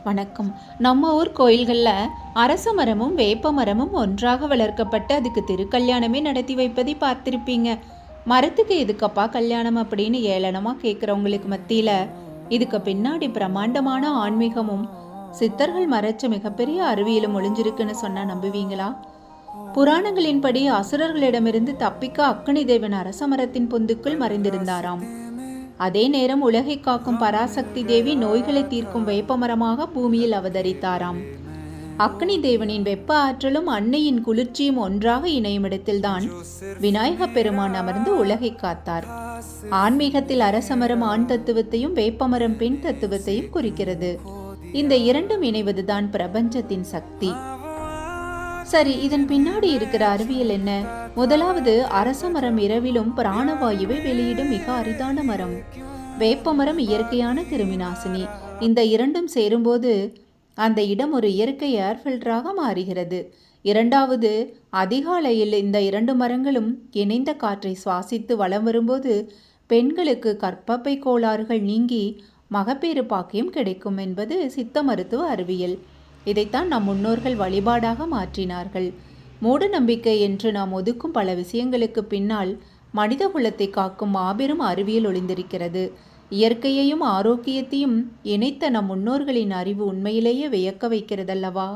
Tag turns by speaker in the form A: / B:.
A: வணக்கம். நம்ம ஊர் கோயில்களில் அரச மரமும் வேப்ப மரமும் ஒன்றாக வளர்க்கப்பட்டு அதுக்கு திருக்கல்யாணமே நடத்தி வைப்பதை பார்த்திருப்பீங்க. மரத்துக்கு எதுக்கப்பா கல்யாணம் அப்படின்னு ஏளனமாக கேட்குறவங்களுக்கு மத்தியில் இதுக்கு பின்னாடி பிரம்மாண்டமான ஆன்மீகமும் சித்தர்கள் மறைச்ச மிகப்பெரிய அறிவியலும் ஒளிஞ்சிருக்குன்னு சொன்னால் நம்புவீங்களா? புராணங்களின்படி அசுரர்களிடமிருந்து தப்பிக்க அக்னி தேவன் அரச மரத்தின் பொந்துக்குள் மறைந்திருந்தாராம். அதே நேரம் உலகை காக்கும் பராசக்தி தேவி நோய்களை தீர்க்கும் வேப்பமரமாக பூமியில் அவதரித்தாராம். அக்னி தேவனின் வெப்ப ஆற்றலும் அன்னையின் குளிர்ச்சியும் ஒன்றாக இணையும் இடத்தில்தான் விநாயக பெருமான் அமர்ந்து உலகை காத்தார். ஆன்மீகத்தில் அரசமரம் ஆண் தத்துவத்தையும் வேப்பமரம் பெண் தத்துவத்தையும் குறிக்கிறது. இந்த இரண்டும் இணைவதுதான் பிரபஞ்சத்தின் சக்தி. சரி, இதன் பின்னாடி இருக்கிற அறிவியல் என்ன? முதலாவது, அரச மரம் இரவிலும் பிராணவாயுவை வெளியிடும் மிக அரிதான மரம். வேப்ப மரம் இயற்கையான கிருமிநாசினி. இந்த இரண்டும் சேரும்போது அந்த இடம் ஒரு இயற்கை ஏர் ஃபில்டராக மாறுகிறது. இரண்டாவது, அதிகாலையில் இந்த இரண்டு மரங்களும் இணைந்த காற்றை சுவாசித்து வலம் வரும்போது பெண்களுக்கு கர்ப்பப்பை கோளாறுகள் நீங்கி மகப்பேறு பாக்கியம் கிடைக்கும் என்பது சித்த மருத்துவ அறிவியல். இதைத்தான் நம் முன்னோர்கள் வழிபாடாக மாற்றினார்கள். மூட நம்பிக்கை என்று நாம் ஒதுக்கும் பல விஷயங்களுக்கு பின்னால் மனித குலத்தை காக்கும் மாபெரும் அறிவியல் ஒளிந்திருக்கிறது. இயற்கையையும் ஆரோக்கியத்தையும் இணைத்த நம் முன்னோர்களின் அறிவு உண்மையிலேயே வியக்க வைக்கிறதல்லவா?